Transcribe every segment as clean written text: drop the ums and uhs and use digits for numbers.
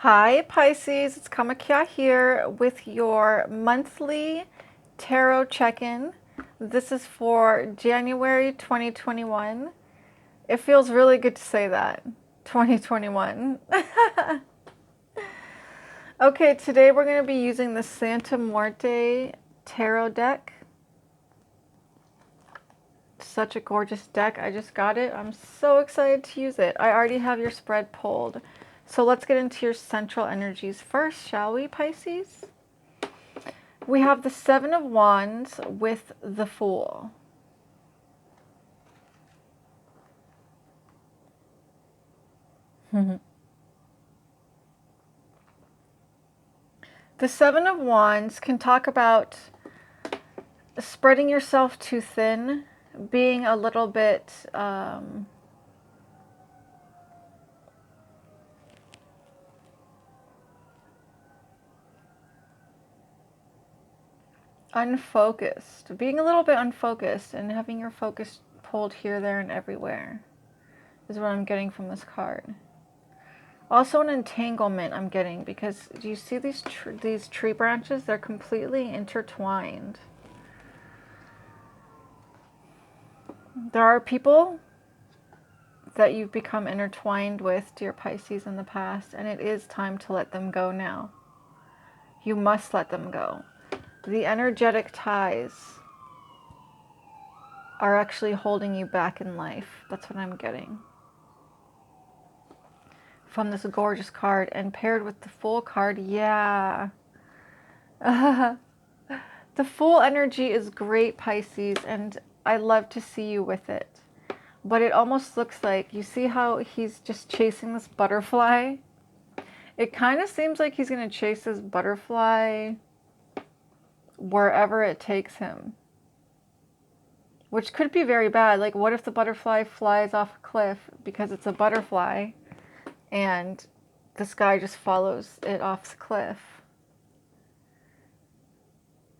Hi Pisces, it's Kamakia here with your monthly tarot check-in. This is for January 2021. It feels really good to say that. 2021. Okay, today we're going to be using the Santa Muerte Tarot Deck. Such a gorgeous deck. I just got it. I'm so excited to use it. I already have your spread pulled. So let's get into your central energies first, shall we, Pisces? We have the Seven of Wands with the Fool. The Seven of Wands can talk about spreading yourself too thin, being a little bit unfocused, being a little bit unfocused and having your focus pulled here, there, and everywhere is what I'm getting from this card. Also an entanglement I'm getting, because do you see these tree branches? They're completely intertwined. There are people that you've become intertwined with, dear Pisces, in the past, and it is time to let them go now. You must let them go. The energetic ties are actually holding you back in life. That's what I'm getting from this gorgeous card, and paired with the Fool card. Yeah. The Fool energy is great, Pisces, and I love to see you with it. But it almost looks like, you see how he's just chasing this butterfly? It kind of seems like he's going to chase this butterfly wherever it takes him. Which could be very bad. Like, what if the butterfly flies off a cliff because it's a butterfly and this guy just follows it off the cliff?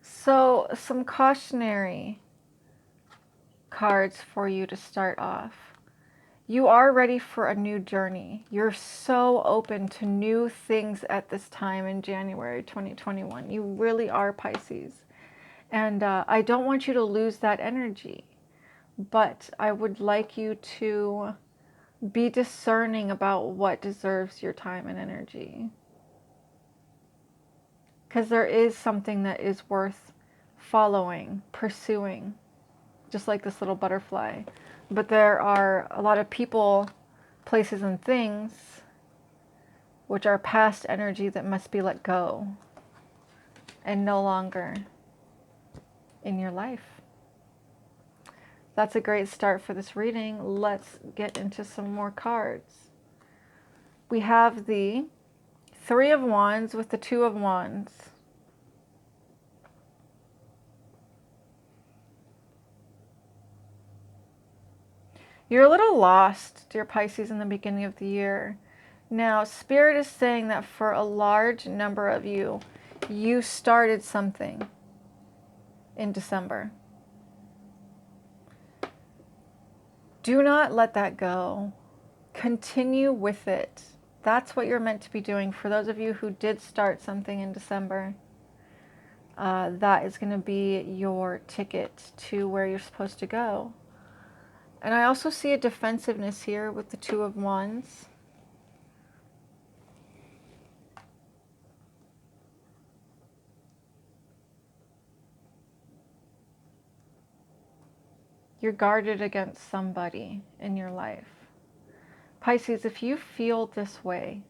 So, some cautionary cards for you to start off. You are ready for a new journey. You're so open to new things at this time in January 2021. You really are, Pisces. And I don't want you to lose that energy. But I would like you to be discerning about what deserves your time and energy. Because there is something that is worth following, pursuing, just like this little butterfly. But there are a lot of people, places, and things which are past energy that must be let go and no longer in your life. That's a great start for this reading. Let's get into some more cards. We have the Three of Wands with the Two of Wands. You're a little lost, dear Pisces, in the beginning of the year. Now, Spirit is saying that for a large number of you, you started something in December. Do not let that go. Continue with it. That's what you're meant to be doing. For those of you who did start something in December, that is going to be your ticket to where you're supposed to go. And I also see a defensiveness here with the Two of Wands. You're guarded against somebody in your life. Pisces, if you feel this way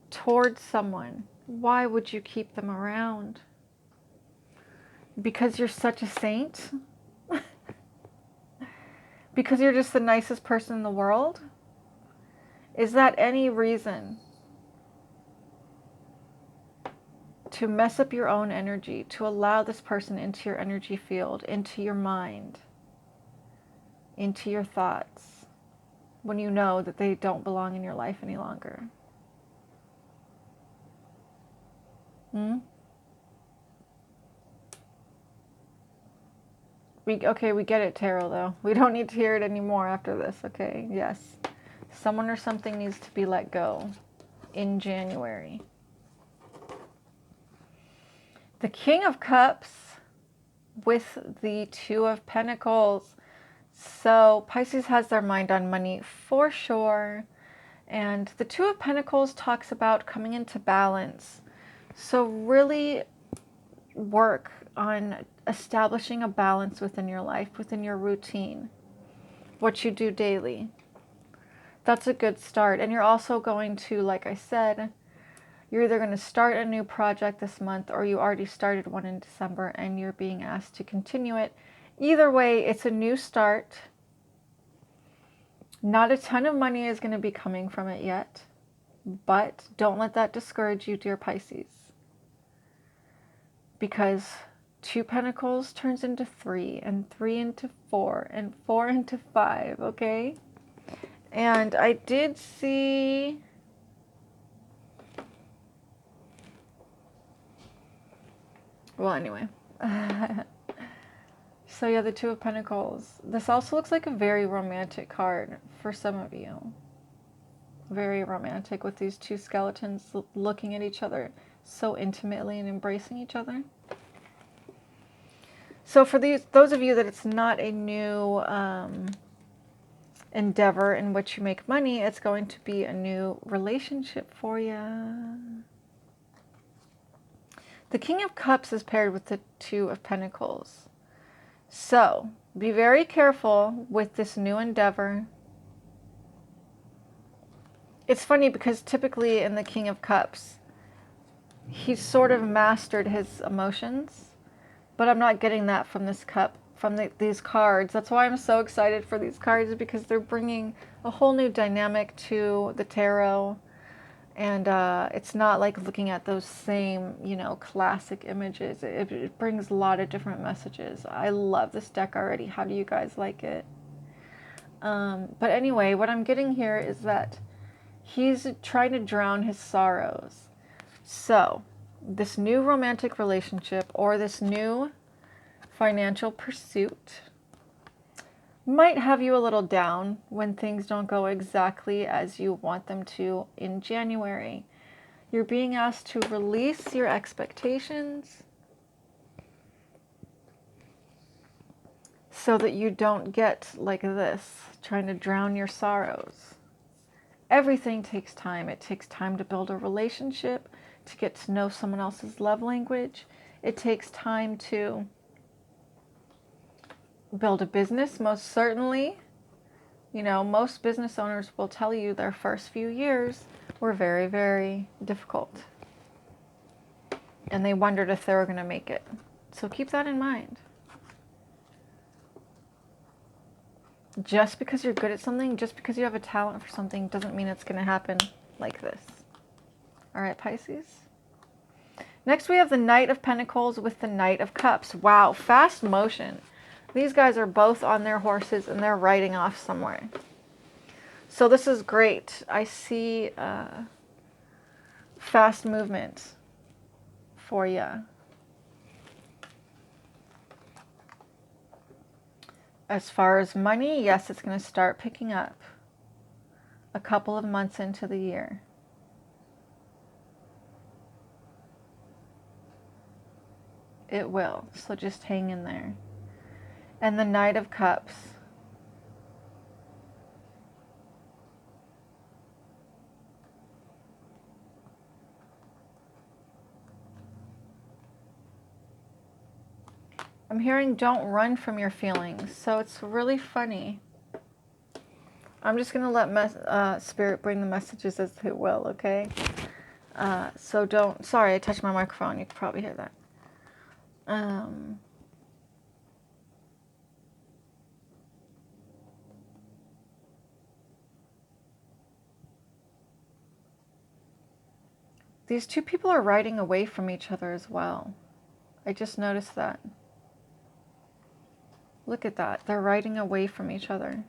towards someone, why would you keep them around? Because you're such a saint? Because you're just the nicest person in the world? Is that any reason to mess up your own energy, to allow this person into your energy field, into your mind, into your thoughts, when you know that they don't belong in your life any longer? Okay, we get it, Tarot, though. We don't need to hear it anymore after this, okay? Yes. Someone or something needs to be let go. in January. The King of Cups with the Two of Pentacles. So Pisces has their mind on money for sure. And the Two of Pentacles talks about coming into balance. So really work on establishing a balance within your life, within your routine, what you do daily. That's a good start. And you're also going to, like I said, you're either going to start a new project this month or you already started one in December and you're being asked to continue it. Either way, it's a new start. Not a ton of money is going to be coming from it yet, but don't let that discourage you, dear Pisces. Because 2 Pentacles turns into 3, and 3 into 4, and 4 into 5, okay? And I did see... Well, anyway. So yeah, the Two of Pentacles. This also looks like a very romantic card for some of you. Very romantic with these two skeletons looking at each other so intimately and embracing each other. So for those of you that it's not a new endeavor in which you make money, it's going to be a new relationship for you. The King of Cups is paired with the Two of Pentacles. So be very careful with this new endeavor. It's funny because typically in the King of Cups, he's sort of mastered his emotions, but I'm not getting that from this cup, from these cards. That's why I'm so excited for these cards, because they're bringing a whole new dynamic to the tarot. And it's not like looking at those same, you know, classic images. It brings a lot of different messages. I love this deck already. How do you guys like it? But anyway, what I'm getting here is that he's trying to drown his sorrows. So this new romantic relationship or this new financial pursuit might have you a little down when things don't go exactly as you want them to in January. You're being asked to release your expectations so that you don't get like this, trying to drown your sorrows. Everything takes time. It takes time to build a relationship, to get to know someone else's love language. It takes time to build a business, most certainly. You know, most business owners will tell you their first few years were very, very difficult. And they wondered if they were going to make it. So keep that in mind. Just because you're good at something, just because you have a talent for something, doesn't mean it's going to happen like this. All right, Pisces. Next, we have the Knight of Pentacles with the Knight of Cups. Wow, fast motion. These guys are both on their horses and they're riding off somewhere. So this is great. I see fast movement for you. As far as money, yes, it's going to start picking up a couple of months into the year. It will. So just hang in there. And the Knight of Cups. I'm hearing don't run from your feelings. So it's really funny. I'm just going to let Spirit bring the messages as it will, okay? So don't... Sorry, I touched my microphone. You can probably hear that. These two people are riding away from each other as well. I just noticed that. Look at that. They're riding away from each other.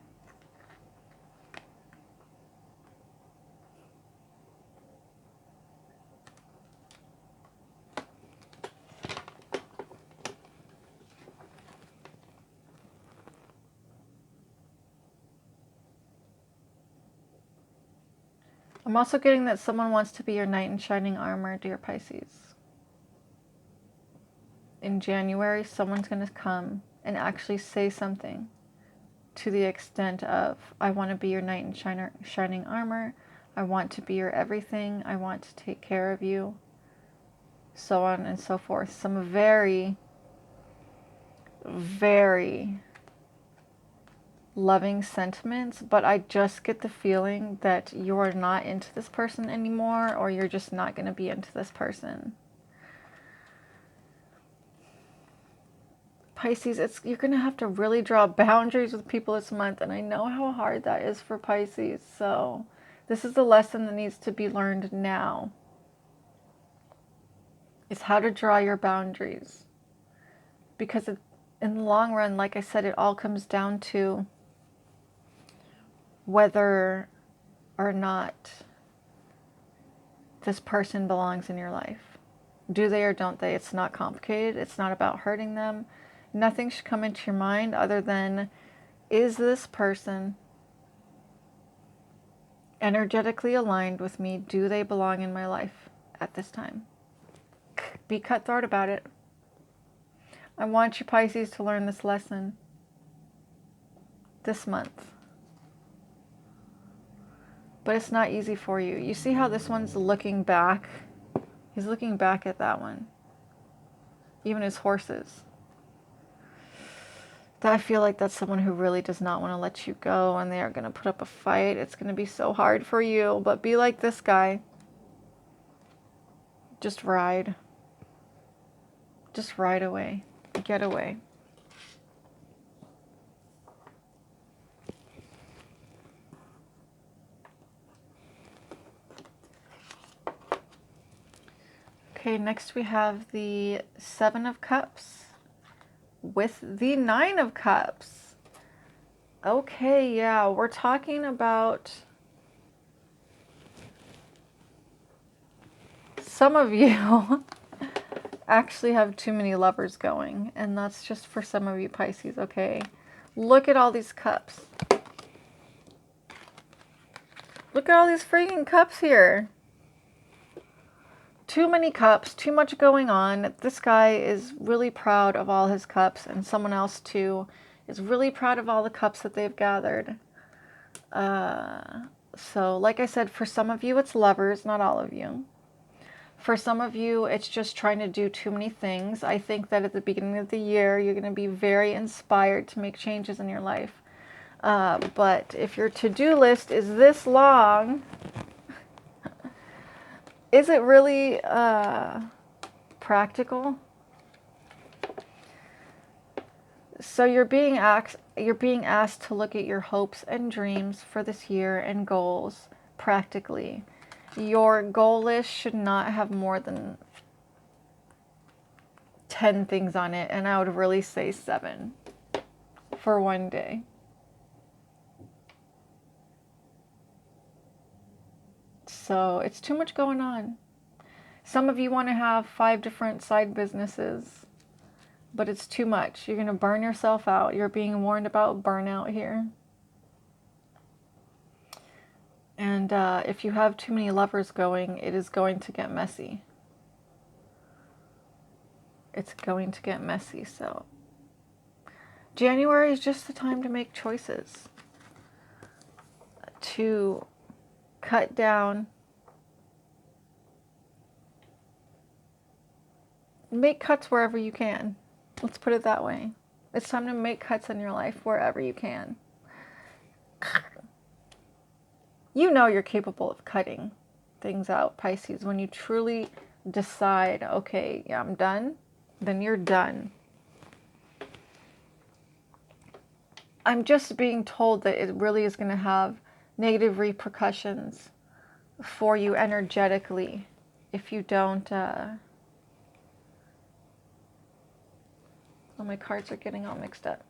I'm also getting that someone wants to be your knight in shining armor, dear Pisces. In January, someone's going to come and actually say something to the extent of, I want to be your knight in shining armor. I want to be your everything. I want to take care of you. So on and so forth. Some very, very loving sentiments, but I just get the feeling that you're not into this person anymore, or you're just not going to be into this person. Pisces, you're going to have to really draw boundaries with people this month, and I know how hard that is for Pisces, so this is the lesson that needs to be learned now. Is how to draw your boundaries. Because in the long run, like I said, it all comes down to whether or not this person belongs in your life. Do they or don't they? It's not complicated. It's not about hurting them. Nothing should come into your mind other than, is this person energetically aligned with me? Do they belong in my life at this time? Be cutthroat about it. I want you, Pisces, to learn this lesson this month. But it's not easy for you. You see how this one's looking back? He's looking back at that one. Even his horses. I feel like that's someone who really does not want to let you go, and they are going to put up a fight. It's going to be so hard for you, but be like this guy. Just ride. Just ride away. Get away. Okay, next we have the Seven of Cups with the Nine of Cups. Okay, yeah, we're talking about some of you actually have too many lovers going, and that's just for some of you, Pisces, okay? Look at all these cups. Look at all these freaking cups here. Too many cups, too much going on. This guy is really proud of all his cups, and someone else too is really proud of all the cups that they've gathered. So like I said, for some of you it's lovers, not all of you. For some of you, it's just trying to do too many things. I think that at the beginning of the year, you're going to be very inspired to make changes in your life. But if your to-do list is this long, is it really practical? So you're being asked to look at your hopes and dreams for this year and goals practically. Your goal list should not have more than 10 things on it, and I would really say 7 for one day. So it's too much going on. Some of you want to have 5 different side businesses, but it's too much. You're going to burn yourself out. You're being warned about burnout here. And if you have too many lovers going, it is going to get messy. It's going to get messy, so. January is just the time to make choices. To cut down. Make cuts wherever you can. Let's put it that way. It's time to make cuts in your life wherever you can. You know you're capable of cutting things out, Pisces. When you truly decide, okay, yeah, I'm done, then you're done. I'm just being told that it really is going to have negative repercussions for you energetically if you don't... Oh, my cards are getting all mixed up.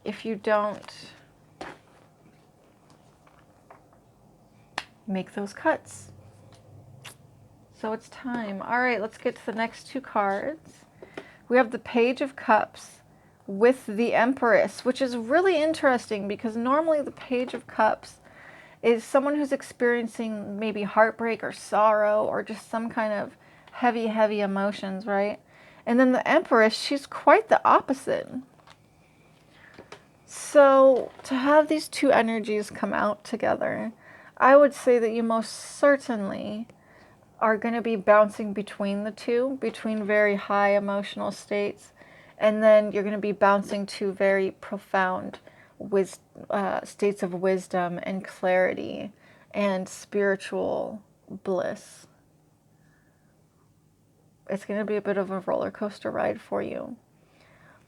If you don't make those cuts. So it's time. All right, let's get to the next 2 cards. We have the Page of Cups with the Empress, which is really interesting because normally the Page of Cups is someone who's experiencing maybe heartbreak or sorrow or just some kind of heavy, heavy emotions, right? And then the Empress, she's quite the opposite. So to have these two energies come out together, I would say that you most certainly are going to be bouncing between the two, between very high emotional states, and then you're going to be bouncing to very profound states of wisdom and clarity and spiritual bliss. It's going to be a bit of a roller coaster ride for you.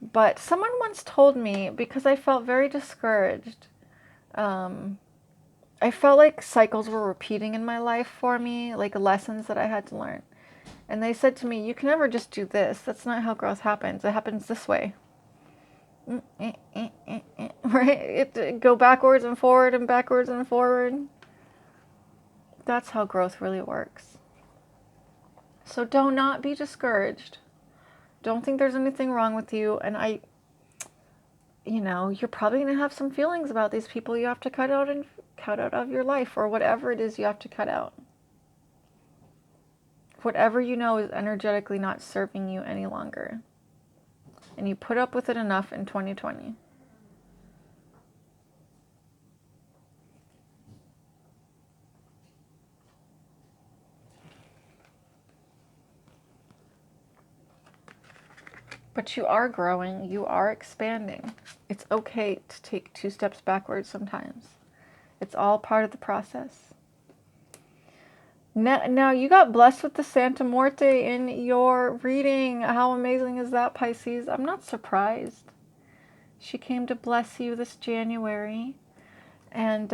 But someone once told me, because I felt very discouraged, I felt like cycles were repeating in my life for me, like lessons that I had to learn. And they said to me, you can never just do this. That's not how growth happens. It happens this way. Right? Go backwards and forward and backwards and forward. That's how growth really works. So do not be discouraged. Don't think there's anything wrong with you. And you're probably going to have some feelings about these people you have to cut out of your life, or whatever it is you have to cut out. Whatever you know is energetically not serving you any longer. And you put up with it enough in 2020. But you are growing, you are expanding. It's okay to take 2 steps backwards sometimes. It's all part of the process. Now you got blessed with the Santa Muerte in your reading. How amazing is that, Pisces? I'm not surprised. She came to bless you this January. And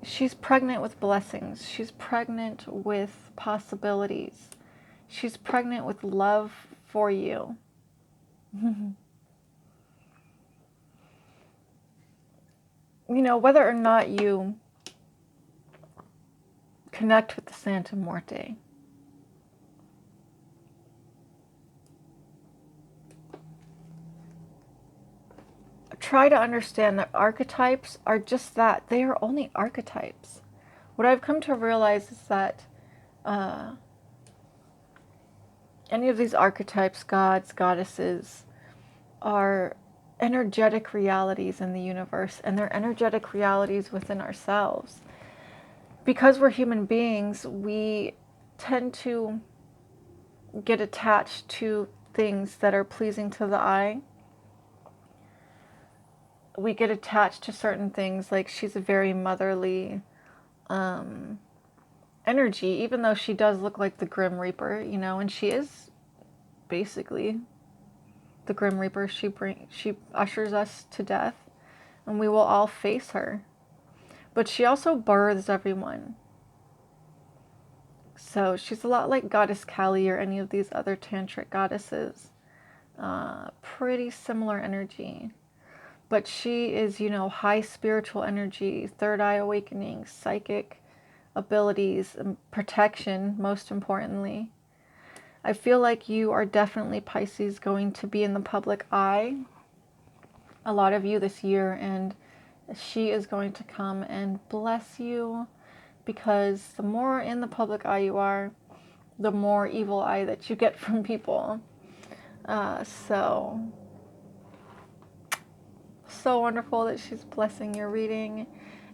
she's pregnant with blessings. She's pregnant with possibilities. She's pregnant with love for you. Whether or not you connect with the Santa Muerte, try to understand that archetypes are just that. They are only archetypes. What I've come to realize is that any of these archetypes, gods, goddesses, are energetic realities in the universe, and they're energetic realities within ourselves. Because we're human beings, we tend to get attached to things that are pleasing to the eye. We get attached to certain things, like she's a very motherly energy, even though she does look like the Grim Reaper, and she is basically the Grim Reaper. She ushers us to death, and we will all face her. But she also births everyone. So she's a lot like Goddess Kali or any of these other tantric goddesses. Pretty similar energy. But she is, high spiritual energy, third eye awakening, psychic abilities, and protection, most importantly. I feel like you are definitely, Pisces, going to be in the public eye, a lot of you this year, and she is going to come and bless you, because the more in the public eye you are, the more evil eye that you get from people. So wonderful that she's blessing your reading.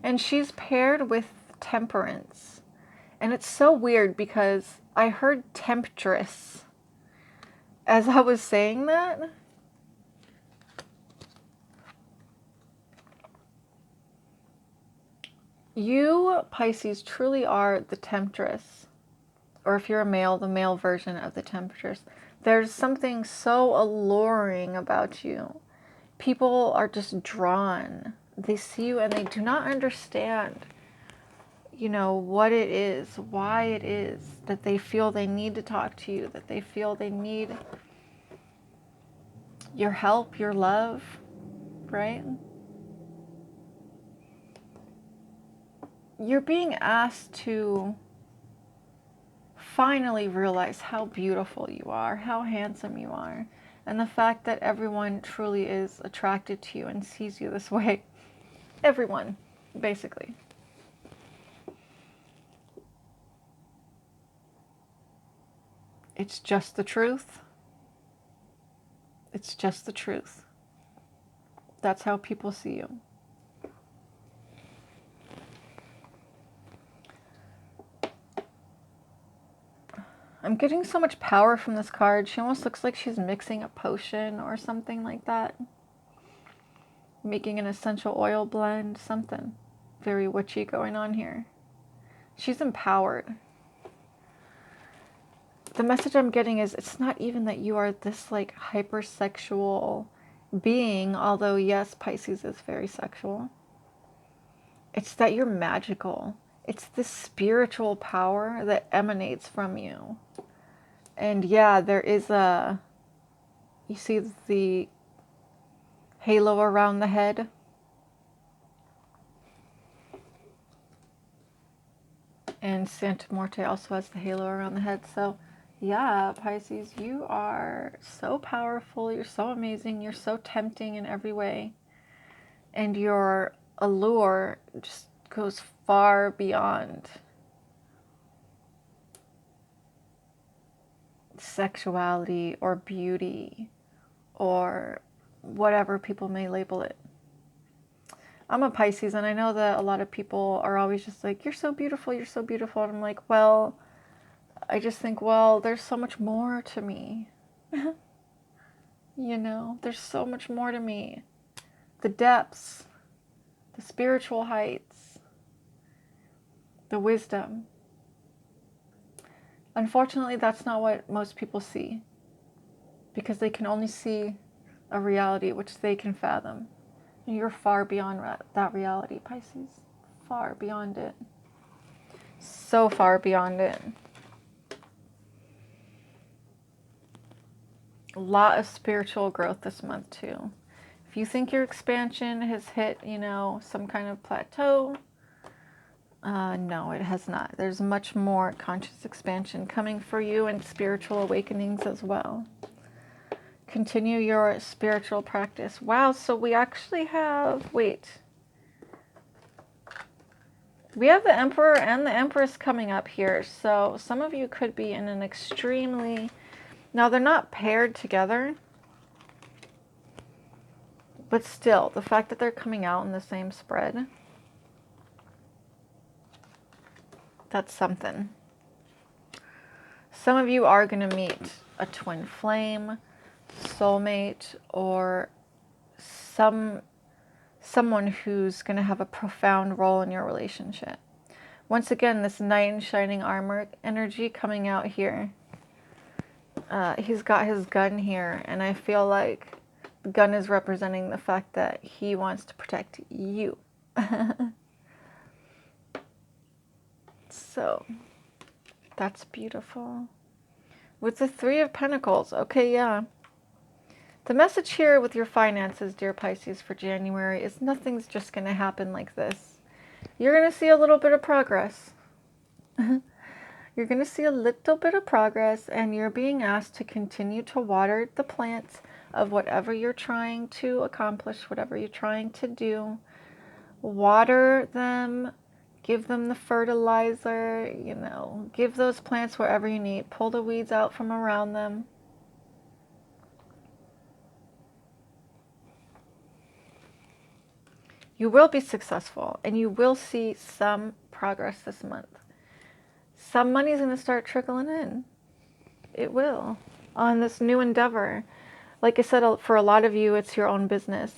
And she's paired with temperance. And it's so weird because I heard temptress as I was saying that. You, Pisces, truly are the temptress. Or if you're a male, the male version of the temptress. There's something so alluring about you. People are just drawn. They see you and they do not understand, what it is, why it is that they feel they need to talk to you, that they feel they need your help, your love, right? You're being asked to finally realize how beautiful you are, how handsome you are, And the fact that everyone truly is attracted to you and sees you this way. Everyone, basically. It's just the truth. It's just the truth. That's how people see you. I'm getting so much power from this card. She almost looks like she's mixing a potion or something like that. Making an essential oil blend, something very witchy going on here. She's empowered. The message I'm getting is it's not even that you are this like hypersexual being, although yes, Pisces is very sexual. It's that you're magical. It's this spiritual power that emanates from you. And yeah, there is a, you see the halo around the head? And Santa Muerte also has the halo around the head. So yeah, Pisces, you are so powerful. You're so amazing. You're so tempting in every way. And your allure just goes far beyond sexuality or beauty or whatever people may label it. I'm a Pisces, and I know that a lot of people are always just like, you're so beautiful, you're so beautiful. And I'm like, well, I just think, well, there's so much more to me. You know, there's so much more to me. The depths, the spiritual heights, the wisdom. Unfortunately, that's not what most people see, because they can only see a reality which they can fathom. And you're far beyond that reality, Pisces. Far beyond it. So far beyond it. A lot of spiritual growth this month too. If you think your expansion has hit, you know, some kind of plateau, no, it has not. There's much more conscious expansion coming for you and spiritual awakenings as well. Continue your spiritual practice. Wow, so we actually have, wait. We have the Emperor and the Empress coming up here. So some of you could be in an extremely, now they're not paired together, but still, the fact that they're coming out in the same spread, that's something. Some of you are going to meet a twin flame, soulmate, or someone who's going to have a profound role in your relationship. Once again, this knight in shining armor energy coming out here. He's got his gun here, and I feel like the gun is representing the fact that he wants to protect you. So, that's beautiful. With the Three of Pentacles, okay, yeah. The message here with your finances, dear Pisces, for January is nothing's just going to happen like this. You're going to see a little bit of progress. You're going to see a little bit of progress, and you're being asked to continue to water the plants of whatever you're trying to accomplish, whatever you're trying to do. Water them, give them the fertilizer, you know, give those plants wherever you need. Pull the weeds out from around them. You will be successful, and you will see some progress this month. Some money is going to start trickling in. It will. On this new endeavor. Like I said, for a lot of you, it's your own business.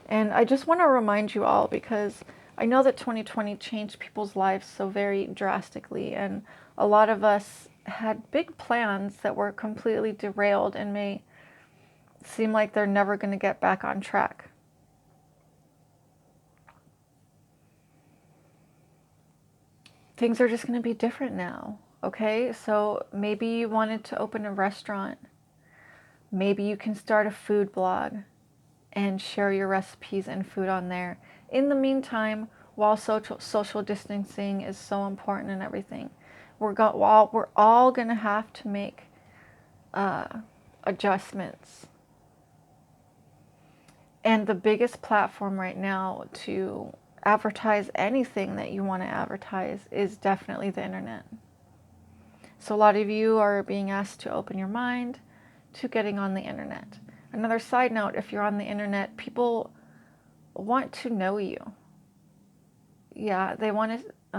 And I just want to remind you all, because I know that 2020 changed people's lives so very drastically. And a lot of us had big plans that were completely derailed and may seem like they're never going to get back on track. Things are just going to be different now, okay? So maybe you wanted to open a restaurant. Maybe you can start a food blog and share your recipes and food on there. In the meantime, while social distancing is so important and everything, we're all going to have to make adjustments And the biggest platform right now to advertise anything that you want to advertise is definitely the internet. So a lot of you are being asked to open your mind to getting on the internet. Another side note, if you're on the internet, people want to know you. Yeah, they want to, I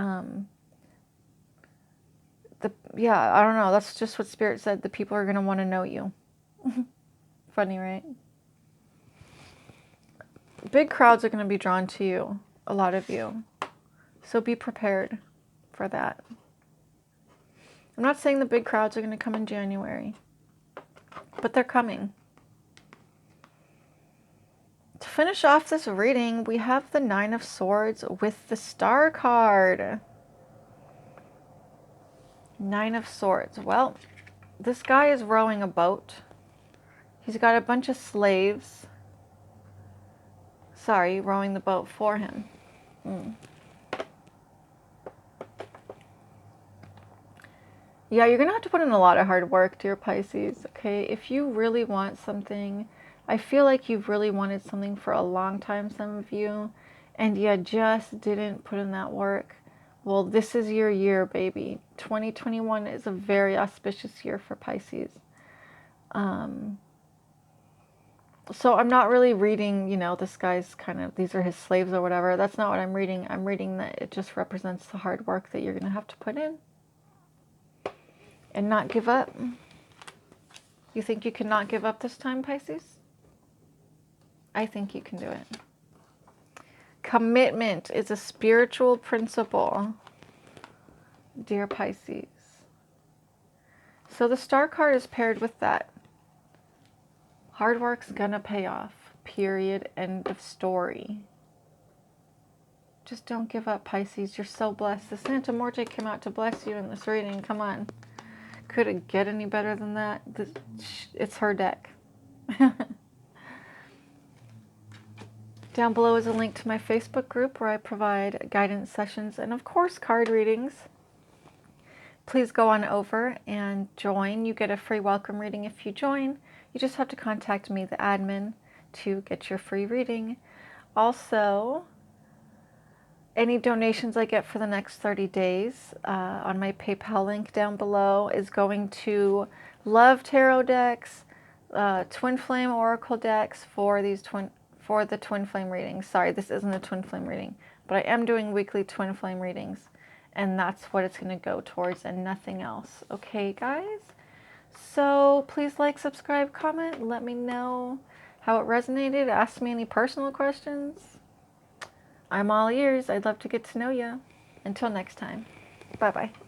don't know. That's just what Spirit said. The people are going to want to know you. Funny, right? Big crowds are going to be drawn to you, a lot of you. So be prepared for that. I'm not saying the big crowds are going to come in January, but they're coming. To finish off this reading, we have the Nine of Swords with the Star card. Nine of Swords. Well, this guy is rowing a boat. He's got a bunch of slaves. Sorry, rowing the boat for him. Yeah, you're going to have to put in a lot of hard work, dear Pisces, okay? If you really want something, I feel like you've really wanted something for a long time, some of you, and you just didn't put in that work. Well, this is your year, baby. 2021 is a very auspicious year for Pisces. So I'm not really reading, you know, this guy's kind of, these are his slaves or whatever. That's not what I'm reading. I'm reading that it just represents the hard work that you're going to have to put in. And not give up. You think you cannot give up this time, Pisces? I think you can do it. Commitment is a spiritual principle, dear Pisces. So the Star card is paired with that. Hard work's gonna pay off. Period. End of story. Just don't give up, Pisces. You're so blessed. The Santa Muerte came out to bless you in this reading. Come on. Could it get any better than that? It's her deck. Down below is a link to my Facebook group where I provide guidance sessions and, of course, card readings. Please go on over and join. You get a free welcome reading if you join. You just have to contact me, the admin, to get your free reading. Also, any donations I get for the next 30 days on my PayPal link down below is going to Love Tarot decks, Twin Flame Oracle decks for the Twin Flame readings. Sorry, this isn't a Twin Flame reading, but I am doing weekly Twin Flame readings, and that's what it's going to go towards and nothing else. Okay, guys? So please like, subscribe, comment, let me know how it resonated. Ask me any personal questions. I'm all ears. I'd love to get to know you. Until next time. Bye-bye.